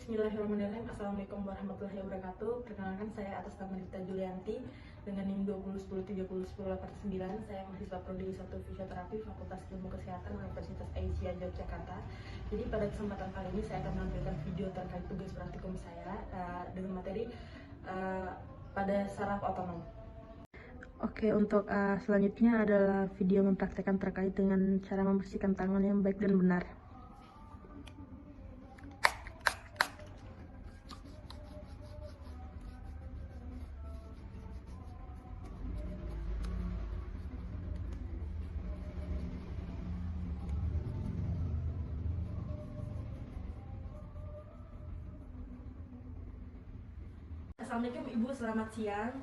Bismillahirrahmanirrahim. Assalamualaikum warahmatullahi wabarakatuh. Perkenalkan, saya atas nama Rita Julianti dengan NIM 2010301089. Saya mahasiswa Prodi 1 Fisioterapi Fakultas Ilmu Kesehatan Universitas Aisyah Yogyakarta. Jadi pada kesempatan kali ini saya akan menampilkan video terkait tugas praktikum saya dengan materi pada saraf otonom. Oke, untuk selanjutnya adalah video mempraktekkan terkait dengan cara membersihkan tangan yang baik dan benar. Assalamualaikum Ibu, selamat siang.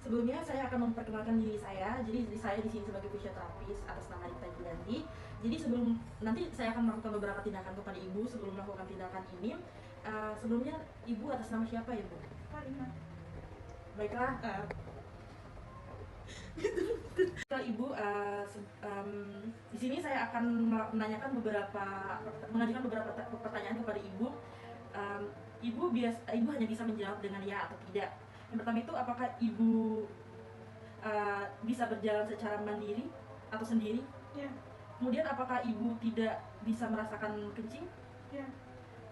Sebelumnya saya akan memperkenalkan diri saya. Jadi saya di sini sebagai fisioterapis atas nama Rita Julianti. Jadi sebelum nanti saya akan melakukan beberapa tindakan kepada Ibu sebelum melakukan tindakan ini. Sebelumnya Ibu atas nama siapa ya Bu? Kalimat. Baiklah. Ibu, di sini saya akan mengajukan beberapa pertanyaan kepada Ibu. Ibu hanya bisa menjawab dengan ya atau tidak. Yang pertama itu, apakah Ibu bisa berjalan secara mandiri atau sendiri? Ya. Kemudian apakah Ibu tidak bisa merasakan kencing? Ya.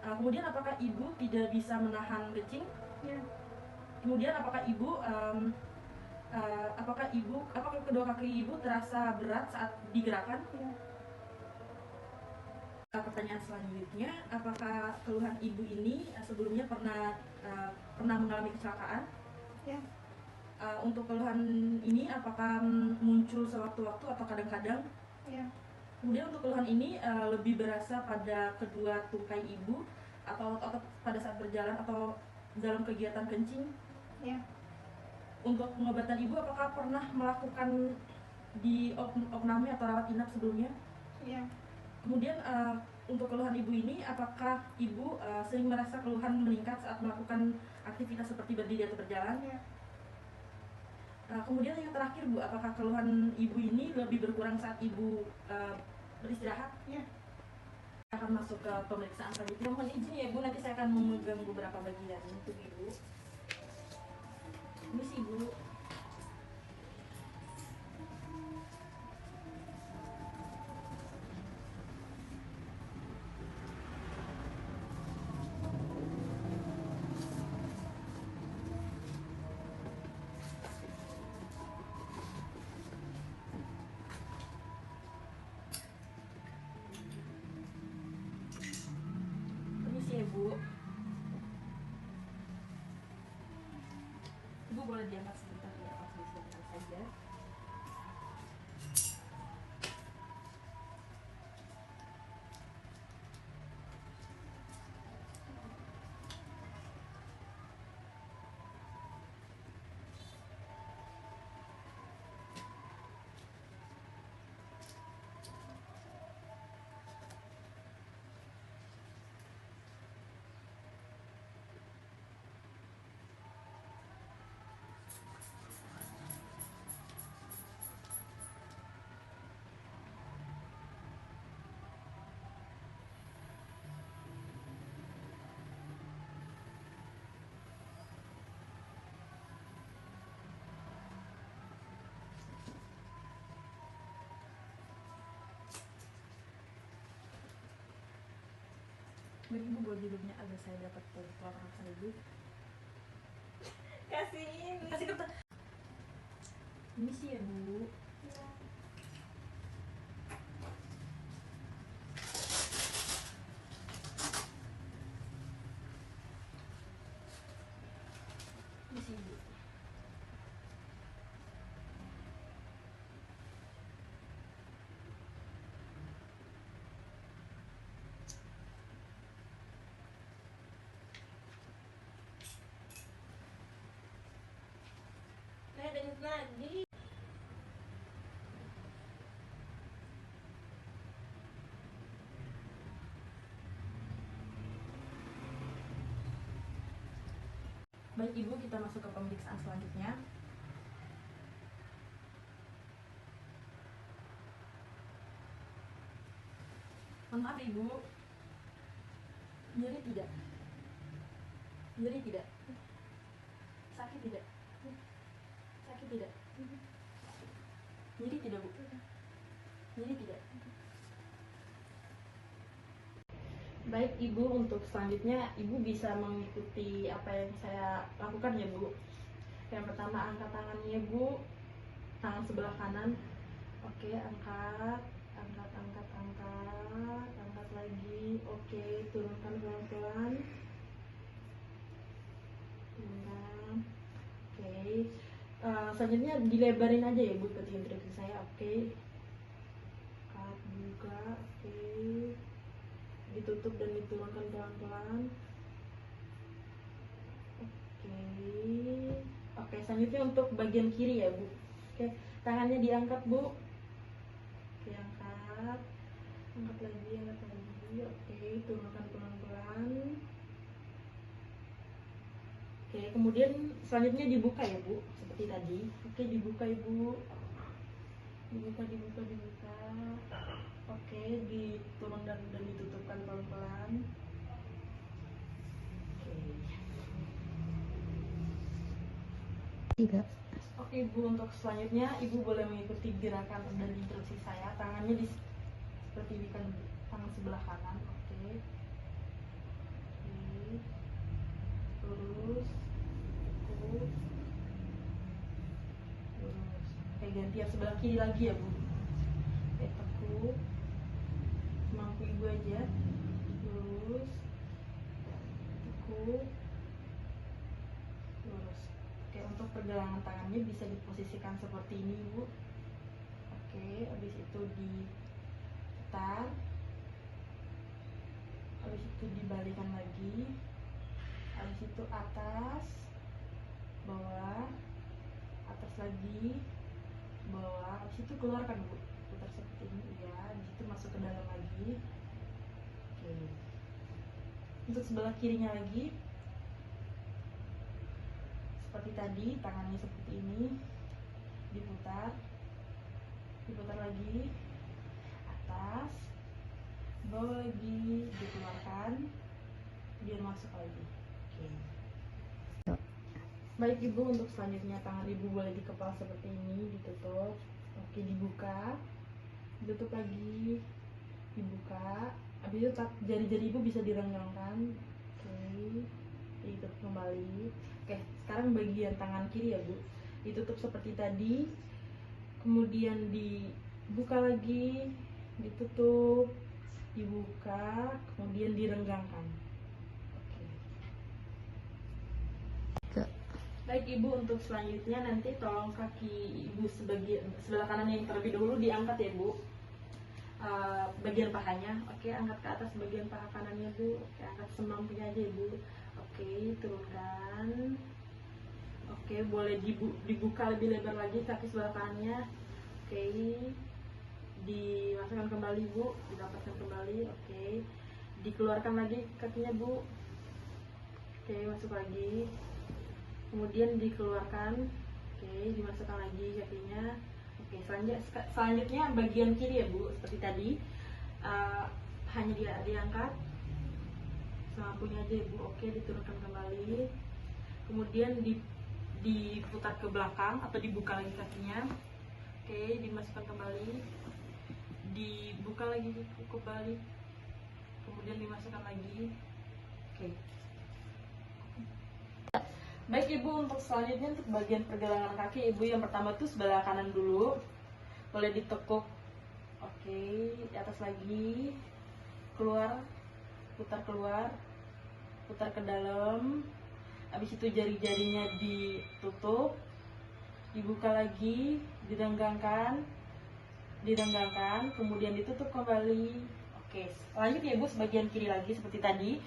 Kemudian apakah Ibu tidak bisa menahan kencing? Ya. Kemudian apakah kedua kaki Ibu terasa berat saat digerakkan? Ya. Pertanyaan selanjutnya, apakah keluhan Ibu ini sebelumnya pernah mengalami kecelakaan? Ya. Untuk keluhan ini apakah muncul sewaktu-waktu atau kadang-kadang? Ya. Kemudian untuk keluhan ini lebih berasa pada kedua tungkai Ibu atau pada saat berjalan atau dalam kegiatan kencing? Ya. Untuk pengobatan Ibu, apakah pernah melakukan di opname atau rawat inap sebelumnya? Ya. Kemudian untuk keluhan Ibu ini, apakah Ibu sering merasa keluhan meningkat saat melakukan aktivitas seperti berdiri atau berjalan? Ya. Kemudian yang terakhir Bu, apakah keluhan Ibu ini lebih berkurang saat Ibu beristirahat? Ya. Akan masuk ke pemeriksaan selanjutnya. Mohon izin ya Bu, nanti saya akan memegang beberapa bagian untuk Ibu. Ini sih Bu. Bu, Ibu boleh diangkat sebentar ya, langsung disiapkan saja. Baik Ibu, boleh judulnya agar saya dapat pelaporan saya Ibu. Kasih kertas. Ini sih ya Bu. Ini sih Bu. Lagi. Baik Ibu, kita masuk ke pemeriksaan selanjutnya. Mohon maaf Ibu, nyeri tidak? Nyeri tidak? Sakit tidak? Sakit tidak? Nyeri tidak, Bu? Nyeri tidak? Baik Ibu, untuk selanjutnya Ibu bisa mengikuti apa yang saya lakukan ya Bu. Yang pertama, angkat tangannya Bu, tangan sebelah kanan. Oke, angkat, angkat lagi. Oke, turunkan pelan-pelan. Turunkan. Oke. Selanjutnya dilebarin aja ya Bu, seperti instruksi saya. Oke. Angkat, buka. Oke. Ditutup dan diturunkan pelan-pelan. Oke. Oke, selanjutnya untuk bagian kiri ya Bu. Oke, tangannya diangkat Bu. Oke, angkat lagi. Oke, turunkan pelan-pelan. Oke, kemudian selanjutnya dibuka ya Bu, seperti tadi. Oke, dibuka Ibu. Dibuka. Oke, diturun dan ditutupkan pelan-pelan. Oke. Tidak. Oke Ibu, untuk selanjutnya Ibu boleh mengikuti gerakan dan instruksi saya. Tangannya seperti di tangan sebelah kanan. Oke. Lurus. Tekuk. Lurus. Oke, gantian sebelah kiri lagi ya Bu. Oke, tekuk. Semampu Ibu aja. Lurus. Tekuk. Lurus. Oke, untuk pergelangan tangannya bisa diposisikan seperti ini Bu. Oke, habis itu diputar. Habis itu dibalikan lagi. Habis itu atas, bawah, atas lagi, bawah. Habis itu keluarkan Bu. Putar seperti ini ya. Habis itu masuk ke dalam lagi. Oke. Untuk sebelah kirinya lagi. Seperti tadi, tangannya seperti ini. Diputar lagi, atas, bawah lagi, dikeluarkan, dia masuk lagi. Oke. Baik Ibu, untuk selanjutnya tangan Ibu boleh di kepala seperti ini, ditutup. Oke, dibuka, ditutup lagi, dibuka. Habis itu jari-jari Ibu bisa direnggangkan. Oke, ditutup kembali. Oke, sekarang bagian tangan kiri ya Bu, ditutup seperti tadi. Kemudian dibuka lagi, ditutup, dibuka, kemudian direnggangkan. Oke. Baik Ibu, untuk selanjutnya nanti tolong kaki Ibu sebelah kanan yang terlebih dahulu diangkat ya Bu. Bagian pahanya. Oke, angkat ke atas bagian paha kanannya Bu. Oke, angkat semampunya aja Ibu. Oke, turunkan. Oke, boleh dibuka lebih lebar lagi kaki sebelah kanannya. Oke, dimasukkan kembali Bu, didapatkan kembali. Oke, dikeluarkan lagi kakinya Bu. Oke, masuk lagi. Kemudian dikeluarkan. Oke, dimasukkan lagi kakinya. Oke, selanjutnya bagian kiri ya Bu, seperti tadi. Hanya diangkat semampunya aja Ibu. Oke, diturunkan kembali. Kemudian diputar ke belakang atau dibuka lagi kakinya. Oke, dimasukkan kembali, dibuka lagi kembali, kemudian dimasukkan lagi. Oke. Baik Ibu, untuk selanjutnya untuk bagian pergelangan kaki Ibu, yang pertama tuh sebelah kanan dulu, boleh ditekuk. Oke, di atas lagi, keluar, putar ke dalam. Habis itu jari-jarinya ditutup, dibuka lagi, direnggangkan, kemudian ditutup kembali. Oke, lanjut ya Bu, sebagian kiri lagi seperti tadi,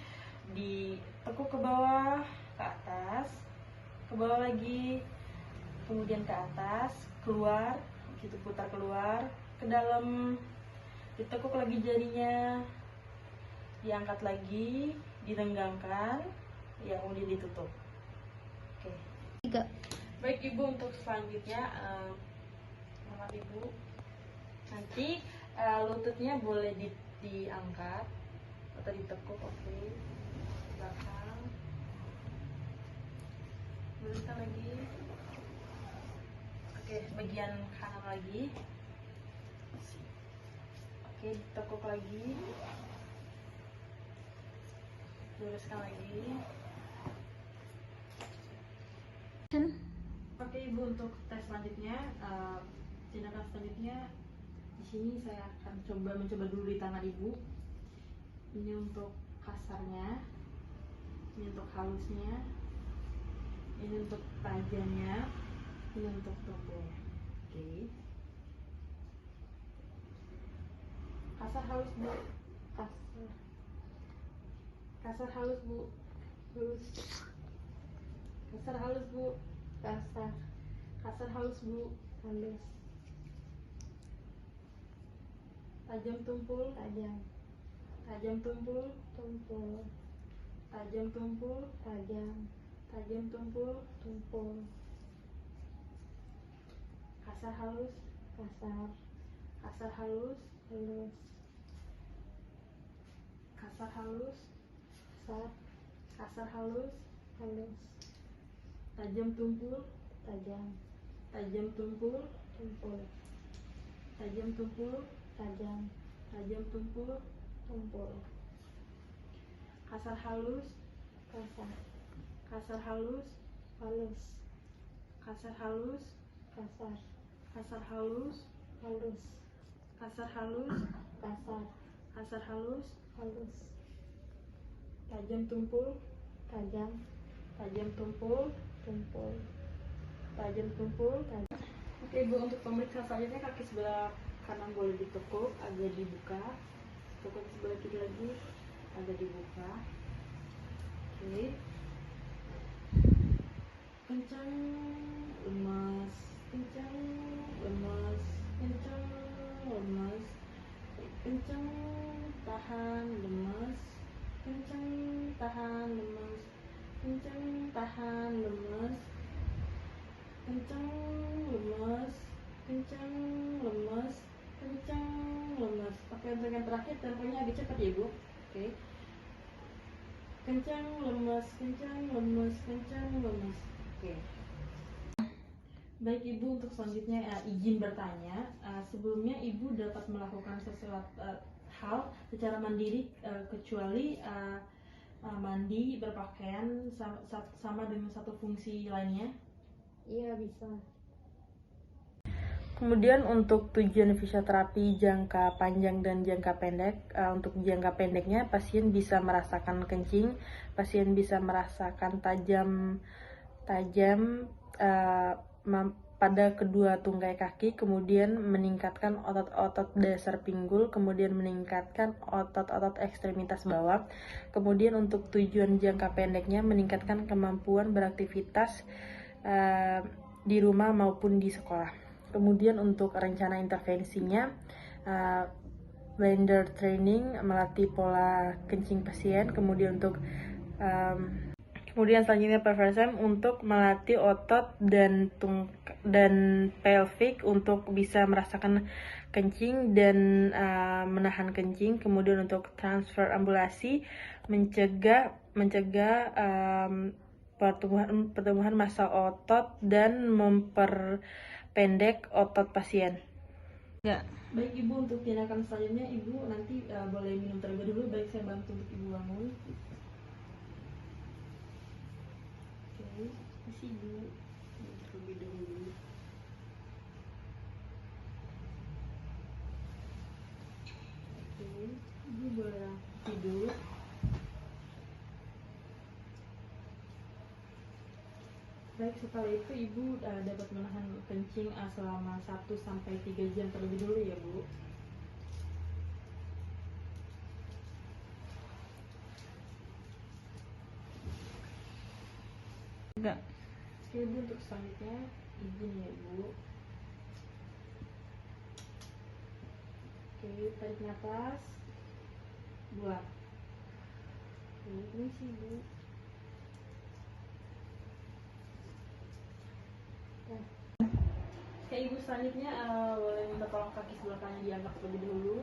ditekuk ke bawah, ke atas, ke bawah lagi, kemudian ke atas, keluar, begitu putar keluar, ke dalam, ditekuk lagi jarinya, diangkat lagi, direnggangkan, ya kemudian ditutup. Oke. 3. Baik Ibu, untuk selanjutnya mohon Ibu, nanti lututnya boleh diangkat atau ditekuk. Oke, belakang, luruskan lagi. Oke, bagian kanan lagi. Oke, tekuk lagi. Luruskan lagi. Oke Ibu, untuk tes selanjutnya, tindakan selanjutnya di sini saya akan mencoba dulu di tangan Ibu. Ini untuk kasarnya, ini untuk halusnya, ini untuk tajamnya, ini untuk tumpulnya. Oke. Kasar halus Bu, kasar halus Bu, kasar halus Bu, kasar halus Bu, halus. Tajam tumpul, tajam tumpul, tajam tumpul, tajam tumpul, kasar halus, kasar halus, kasar halus, kasar halus, tajam tumpul, tajam tumpul, tajam tumpul, tajam tumpul, kasar halus, kasar halus, kasar halus, kasar halus, kasar halus, kasar halus, tajam tumpul, tajam tumpul, tajam tumpul. Oke Ibu, untuk pemeriksaan selanjutnya kaki sebelah kanan boleh ditekuk, agak dibuka. Tekuk sebelah kiri lagi, agak dibuka. Oke. Kencang, lemas, kencang, lemas, kencang, lemas, kencang, tahan, lemas, kencang, tahan, lemas, kencang, tahan, lemas, kencang, lemas, kencang, lemas, kencang, lemas. Oke, untuk yang terakhir temponya agak cepat ya Bu. Oke. Kencang, lemas, kencang, lemas, kencang, lemas. Oke. Baik Ibu, untuk selanjutnya izin bertanya. Sebelumnya Ibu dapat melakukan sesuatu hal secara mandiri, kecuali mandi, berpakaian sama dengan satu fungsi lainnya? Iya, bisa. Kemudian untuk tujuan fisioterapi jangka panjang dan jangka pendek, untuk jangka pendeknya pasien bisa merasakan kencing, pasien bisa merasakan tajam pada kedua tungkai kaki, kemudian meningkatkan otot-otot dasar pinggul, kemudian meningkatkan otot-otot ekstremitas bawah. Kemudian untuk tujuan jangka pendeknya meningkatkan kemampuan beraktivitas di rumah maupun di sekolah. Kemudian untuk rencana intervensinya, blender training, melatih pola kencing pasien. Kemudian untuk kemudian selanjutnya perversem untuk melatih otot dan pelvic untuk bisa merasakan kencing dan menahan kencing. Kemudian untuk transfer ambulasi mencegah pertumbuhan massa otot dan memperpendek otot pasien. Enggak. Baik Ibu, untuk tindakan selanjutnya Ibu nanti boleh minum terlebih dahulu. Baik, saya bantu untuk Ibu bangun. Oke, isi Ibu terlebih dahulu. Oke, Ibu boleh tidur. Baik, setelah itu Ibu dapat menahan kencing selama 1-3 jam terlebih dulu ya Bu. Enggak. Oke Bu, untuk selanjutnya izin ya Bu. Oke, tarik nafas, buang. Oke, permisi Bu. Oke Ibu, selanjutnya boleh minta tolong kaki sebelah kanan diangkat terlebih dahulu.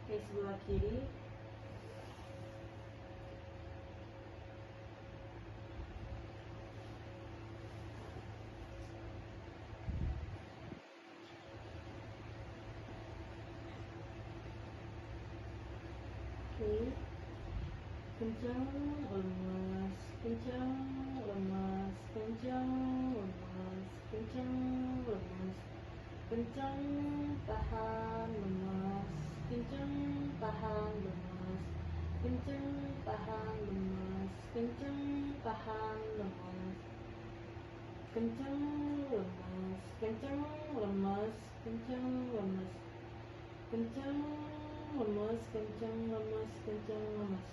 Oke, sebelah kiri. Kencang, lemas, kencang, lemas, kencang, lemas, kencang, lemas, kencang, tahan, lemas, kencang, tahan, lemas, kencang, tahan, lemas, kencang, tahan, lemas, kencang, lemas, kencang, lemas, kencang, lemas, kencang, lemas, kencang, lemas, kencang, lemas.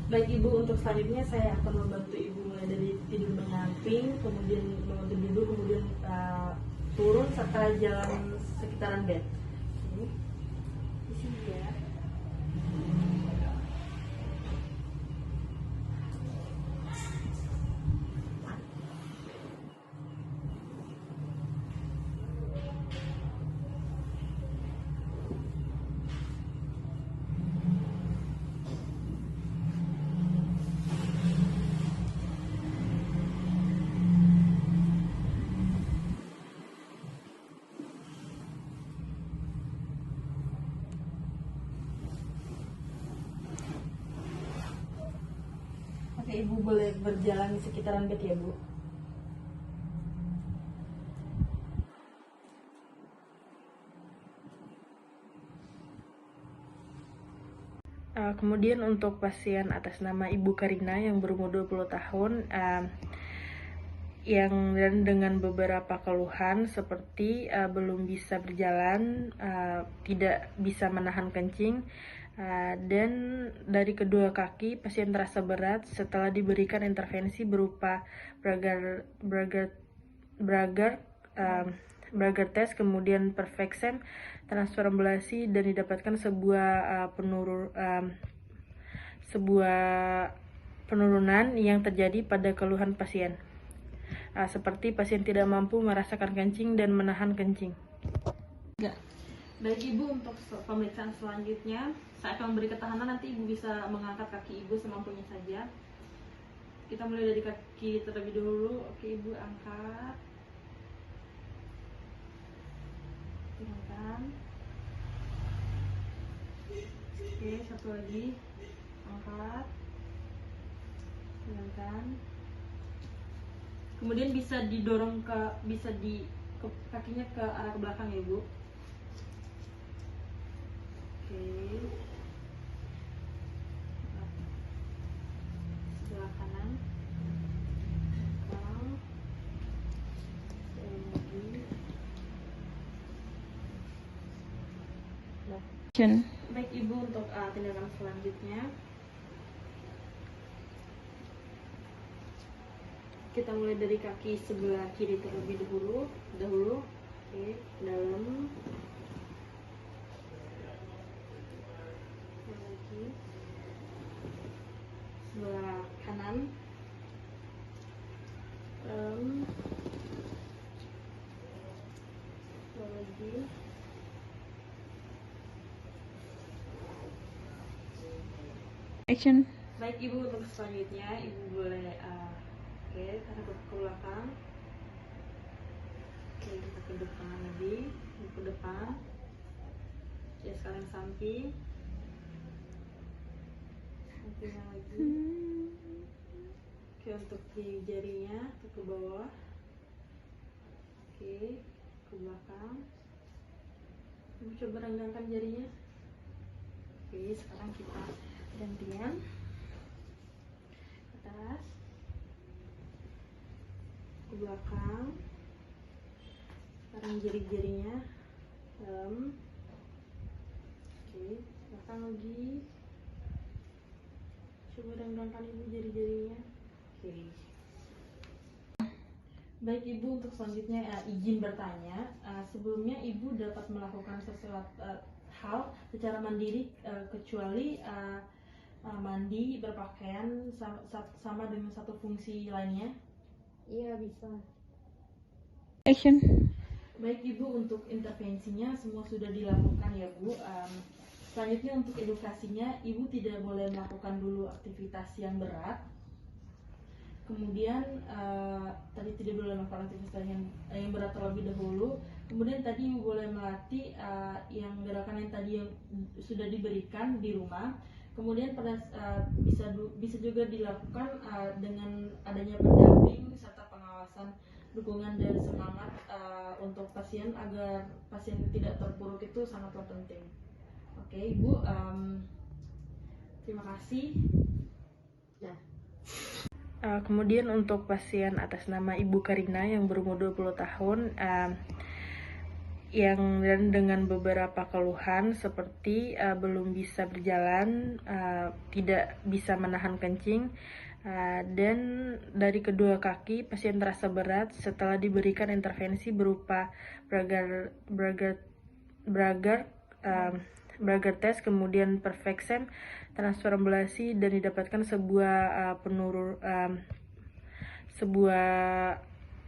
Baik Ibu, untuk selanjutnya saya akan membantu Ibu mulai dari tidur menyamping, kemudian membantu duduk, kemudian turun serta jalan sekitaran bed. Oke. Di sini ya. Oke, Ibu boleh berjalan di sekitaran bed ya, Bu. Kemudian untuk pasien atas nama Ibu Karina yang berumur 20 tahun yang dengan beberapa keluhan seperti belum bisa berjalan, tidak bisa menahan kencing, dan dari kedua kaki pasien terasa berat setelah diberikan intervensi berupa Bragger test, kemudian perfection, transfer ambulasi, dan didapatkan sebuah penurunan yang terjadi pada keluhan pasien. Seperti pasien tidak mampu merasakan kencing dan menahan kencing. Baik Ibu, untuk pemeriksaan selanjutnya saya akan memberi ketahanan, nanti Ibu bisa mengangkat kaki Ibu semampunya saja. Kita mulai dari kaki terlebih dahulu. Oke Ibu, angkat, tinggalkan. Oke, satu lagi, angkat, tinggalkan. Kemudian bisa didorong kakinya ke arah ke belakang ya Bu. Oke. Sebelah kanan. Belakang. Lagi. Baik Ibu, untuk tindakan selanjutnya kita mulai dari kaki sebelah kiri terlebih dahulu. Oke, dalam. Lagi. Sebelah kanan. Lagi. Action. Baik Ibu, untuk selanjutnya Ibu boleh tarik ke belakang. Oke, kita ke depan lagi, ke depan. Ya, sekarang samping. Sampingnya lagi. Oke, untuk di jarinya ke bawah. Oke, ke belakang. Ibu coba renggangkan jarinya. Oke, sekarang kita gantian. Atas, ke belakang. Sekarang jari-jarinya dalam. Oke, belakang lagi. Coba renggangkan Ibu jari-jarinya. Oke. Baik Ibu, untuk selanjutnya izin bertanya. Sebelumnya Ibu dapat melakukan sesuatu hal secara mandiri kecuali mandi, berpakaian sama dengan satu fungsi lainnya? Iya, bisa. Action. Baik Ibu, untuk intervensinya semua sudah dilakukan ya Bu. Selanjutnya untuk edukasinya, Ibu tidak boleh melakukan dulu aktivitas yang berat. Kemudian tadi tidak boleh melakukan aktivitas yang berat terlebih dahulu. Kemudian tadi Ibu boleh melatih yang gerakan yang tadi yang sudah diberikan di rumah. Kemudian bisa juga dilakukan dengan adanya pendamping serta pengawasan, dukungan dan semangat untuk pasien agar pasien tidak terpuruk itu sangatlah penting. Oke, Ibu, terima kasih. Kemudian untuk pasien atas nama Ibu Karina yang berumur 20 tahun yang dengan beberapa keluhan seperti belum bisa berjalan, tidak bisa menahan kencing, dan dari kedua kaki pasien terasa berat setelah diberikan intervensi berupa Bragger test, kemudian perfection, transfer ablasi, dan didapatkan sebuah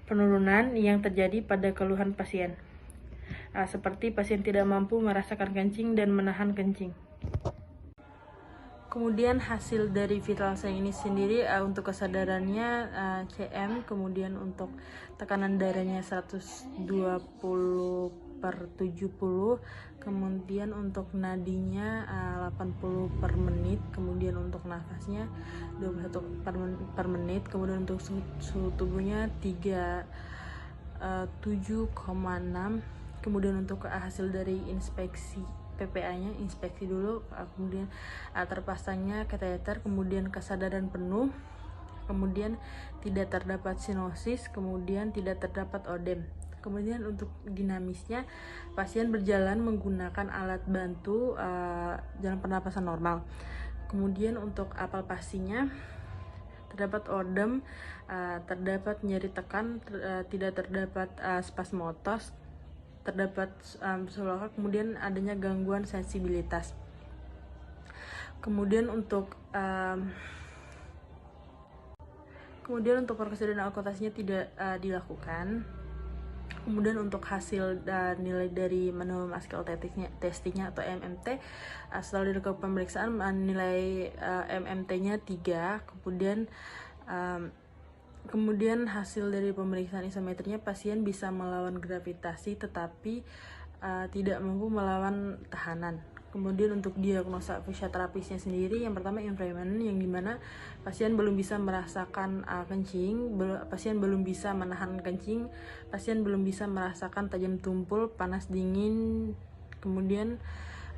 penurunan yang terjadi pada keluhan pasien, seperti pasien tidak mampu merasakan kencing dan menahan kencing. Kemudian hasil dari vital sign ini sendiri, untuk kesadarannya CM, kemudian untuk tekanan darahnya 120/70, kemudian untuk nadinya 80 per menit, kemudian untuk nafasnya 21 per menit, kemudian untuk suhu tubuhnya 37,6, kemudian untuk hasil dari inspeksi PPA-nya, inspeksi dulu, kemudian terpasangnya kateter, kemudian kesadaran penuh, kemudian tidak terdapat sinosis, kemudian tidak terdapat odem. Kemudian untuk dinamisnya, pasien berjalan menggunakan alat bantu jalan pernapasan normal. Kemudian untuk palpasinya terdapat odem, terdapat nyeri tekan, tidak terdapat spasmotos, terdapat kemudian adanya gangguan sensibilitas. Kemudian untuk perkosaan dan alkotasinya tidak dilakukan. Kemudian untuk hasil nilai dari manual muscle testingnya atau MMT, setelah dilakukan pemeriksaan nilai MMT-nya 3. Kemudian hasil dari pemeriksaan isometrinya, pasien bisa melawan gravitasi tetapi tidak mampu melawan tekanan. Kemudian untuk diagnosa fisioterapisnya sendiri, yang pertama inframan, yang dimana pasien belum bisa merasakan kencing, pasien belum bisa menahan kencing, pasien belum bisa merasakan tajam tumpul, panas dingin, kemudian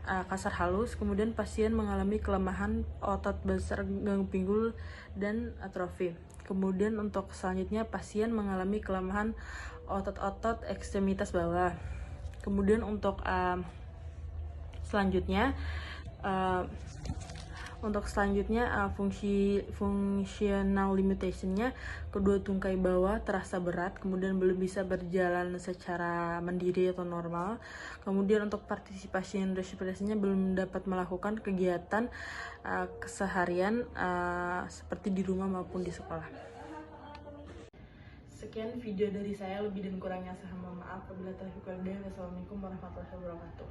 kasar halus. Kemudian pasien mengalami kelemahan otot besar gang pinggul dan atrofi. Kemudian untuk selanjutnya, pasien mengalami kelemahan otot-otot ekstremitas bawah. Kemudian untuk selanjutnya fungsional limitationnya, kedua tungkai bawah terasa berat, kemudian belum bisa berjalan secara mandiri atau normal. Kemudian untuk partisipasi respirasinya belum dapat melakukan kegiatan keseharian seperti di rumah maupun di sekolah. Sekian video dari saya, lebih dan kurangnya saya mohon maaf. Wabillahi taufiq wal hidayah. Wassalamualaikum warahmatullahi wabarakatuh.